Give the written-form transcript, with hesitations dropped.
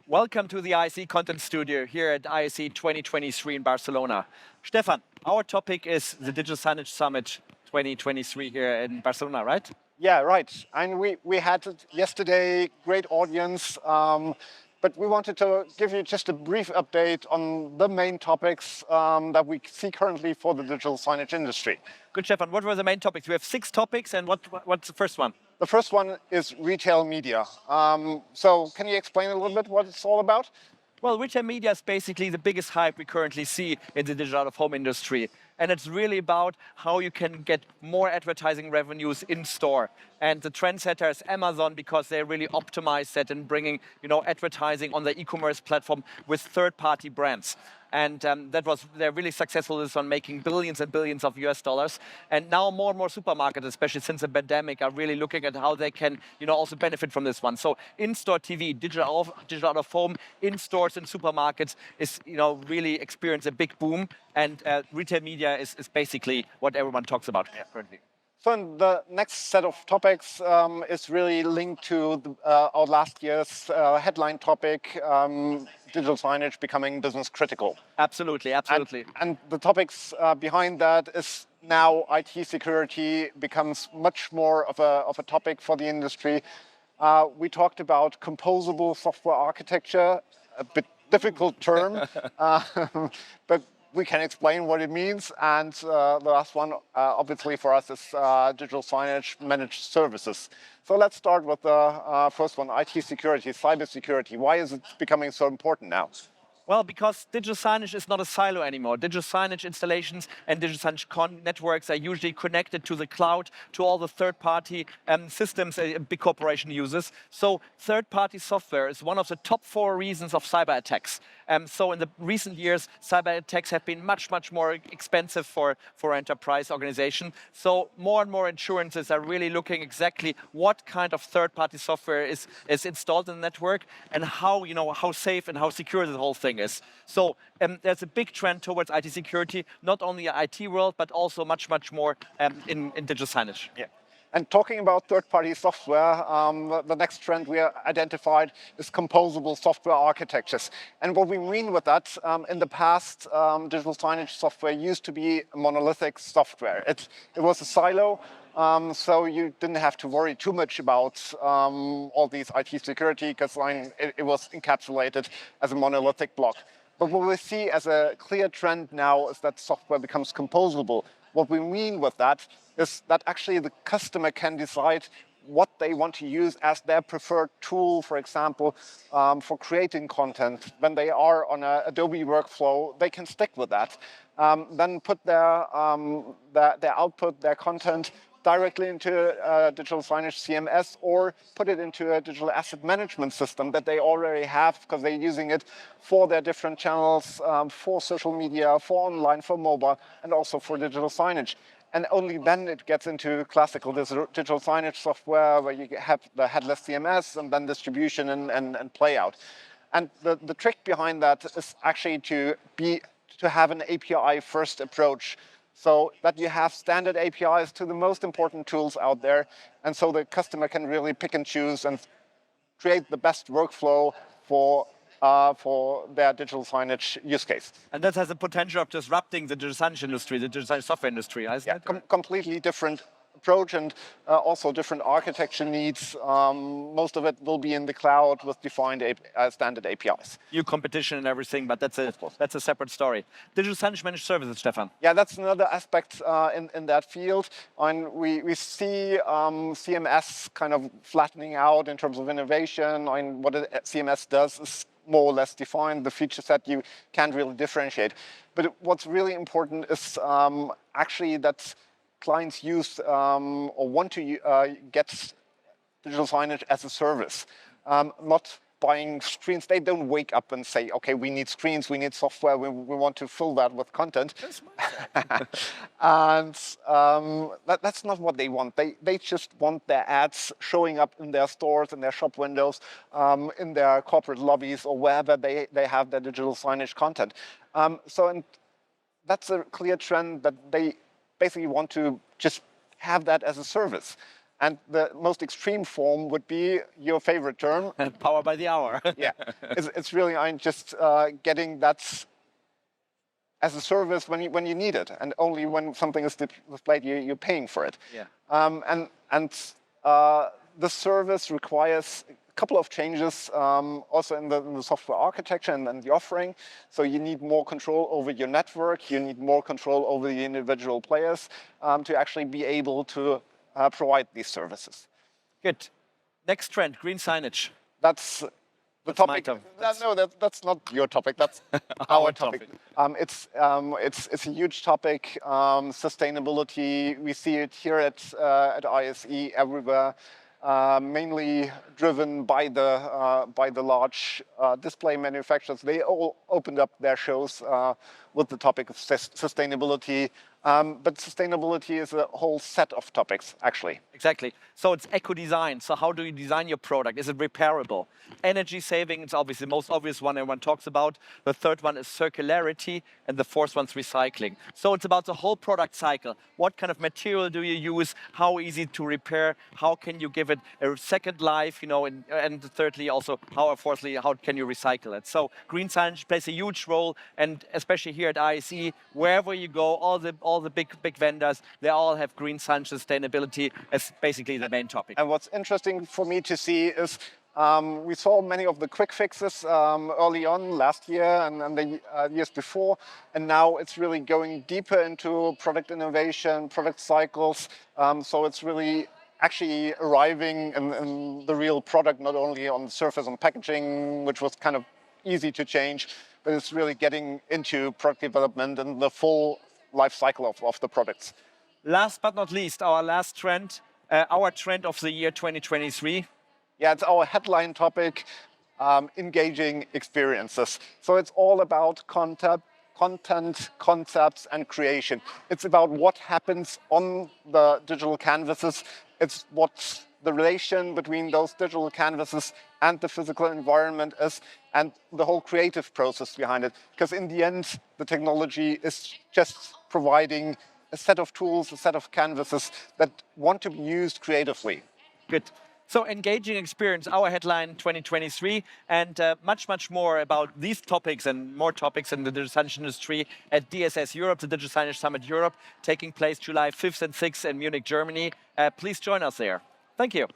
Welcome to the ISE Content Studio here at ISE 2023 in Barcelona. Stefan, our topic is the Digital Signage Summit 2023 here in Barcelona, right? Yeah, right. And we had it yesterday, great audience, but we wanted to give you just a brief update on the main topics that we see currently for the digital signage industry. Good, Stefan. What were the main topics? We have 6 topics, and what's the first one? The first one is retail media. So can you explain a little bit what it's all about? Well, retail media is basically the biggest hype we currently see in the digital out-of-home industry. And it's really about how you can get more advertising revenues in store. And the trendsetter is Amazon because they really optimize that and bringing advertising on the e-commerce platform with third-party brands. And they're really successful with this on making billions and billions of US dollars. And now more and more supermarkets, especially since the pandemic, are really looking at how they can also benefit from this one. So in-store TV, digital out of home, in stores and supermarkets is really experienced a big boom. And retail media is basically what everyone talks about currently. So the next set of topics is really linked to our last year's headline topic, digital signage becoming business critical. Absolutely, absolutely. And the topics behind that is now IT security becomes much more of a topic for the industry. We talked about composable software architecture, a bit difficult term, but we can explain what it means. And the last one, obviously for us, is digital signage managed services. So let's start with the first one, IT security, cybersecurity. Why is it becoming so important now? Well, because digital signage is not a silo anymore. Digital signage installations and digital signage networks are usually connected to the cloud, to all the third-party systems a big corporation uses. So third-party software is one of the top 4 reasons of cyber attacks. So in the recent years, cyber attacks have been much, much more expensive for enterprise organizations. So more and more insurances are really looking exactly what kind of third-party software is installed in the network and how safe and how secure the whole thing is. So there's a big trend towards IT security, not only in the IT world, but also much, much more in digital signage. Yeah. And talking about third-party software, the next trend we identified is composable software architectures. And what we mean with that, in the past, digital signage software used to be monolithic software. It was a silo, so you didn't have to worry too much about all these IT security because it was encapsulated as a monolithic block. But what we see as a clear trend now is that software becomes composable. What we mean with that is that actually the customer can decide what they want to use as their preferred tool, for example, for creating content. When they are on an Adobe workflow, they can stick with that. Then put their output, their content, directly into a digital signage CMS or put it into a digital asset management system that they already have because they're using it for their different channels, for social media, for online, for mobile, and also for digital signage. And only then it gets into classical digital signage software where you have the headless CMS and then distribution and playout. And the trick behind that is actually to have an API-first approach, so that you have standard APIs to the most important tools out there, and so the customer can really pick and choose and create the best workflow for their digital signage use case. And that has the potential of disrupting the digital signage industry, the digital software industry, isn't it? Completely different approach and also different architecture needs. Most of it will be in the cloud with defined standard APIs. New competition and everything, but that's a separate story. Digital signage managed services, Stefan. Yeah, that's another aspect in that field. And we see CMS kind of flattening out in terms of innovation. And what a CMS does is more or less defined. The feature set you can't really differentiate. But what's really important is actually that clients use or want to get digital signage as a service, not buying screens. They don't wake up and say, okay, we need screens, we need software, we want to fill that with content. And that's not what they want. They just want their ads showing up in their stores, in their shop windows, in their corporate lobbies, or wherever they have their digital signage content. So that's a clear trend that they basically want to just have that as a service. And the most extreme form would be your favorite term. Power by the hour. Yeah, it's really just getting that as a service when you need it, and only when something is displayed you're paying for it. Yeah. The service requires a couple of changes also in the software architecture and the offering. So you need more control over your network, you need more control over the individual players to actually be able to provide these services. Good. Next trend, green signage. That's the That's topic. my topic. No, that's not your topic. That's our topic. It's a huge topic. Sustainability. We see it here at ISE everywhere. Mainly driven by the large display manufacturers. They all opened up their shows with the topic of sustainability. But sustainability is a whole set of topics, actually. Exactly. So it's eco-design. So how do you design your product? Is it repairable? Energy saving is obviously the most obvious one everyone talks about. The third one is circularity, and the fourth one's recycling. So it's about the whole product cycle. What kind of material do you use? How easy to repair? How can you give it a second life? You know, and thirdly, also, fourthly, how can you recycle it? So green signage plays a huge role, and especially here at ISE, wherever you go, all the big vendors, they all have green signage sustainability as basically the main topic. And what's interesting for me to see is we saw many of the quick fixes early on last year and the years before, and now it's really going deeper into product innovation, product cycles. So it's really actually arriving in the real product, not only on the surface and packaging, which was kind of easy to change, but it's really getting into product development and the full life cycle of the products. Last but not least, our last trend, our trend of the year 2023. Yeah, it's our headline topic, engaging experiences. So it's all about content, concepts, and creation. It's about what happens on the digital canvases. It's what the relation between those digital canvases and the physical environment is, and the whole creative process behind it. Because in the end, the technology is just providing a set of tools, a set of canvases that want to be used creatively. Good. So engaging experience, our headline 2023, and much more about these topics and more topics in the digital signage industry at DSS Europe, the Digital Signage Summit Europe, taking place July 5th and 6th in Munich, Germany. Please join us there. Thank you.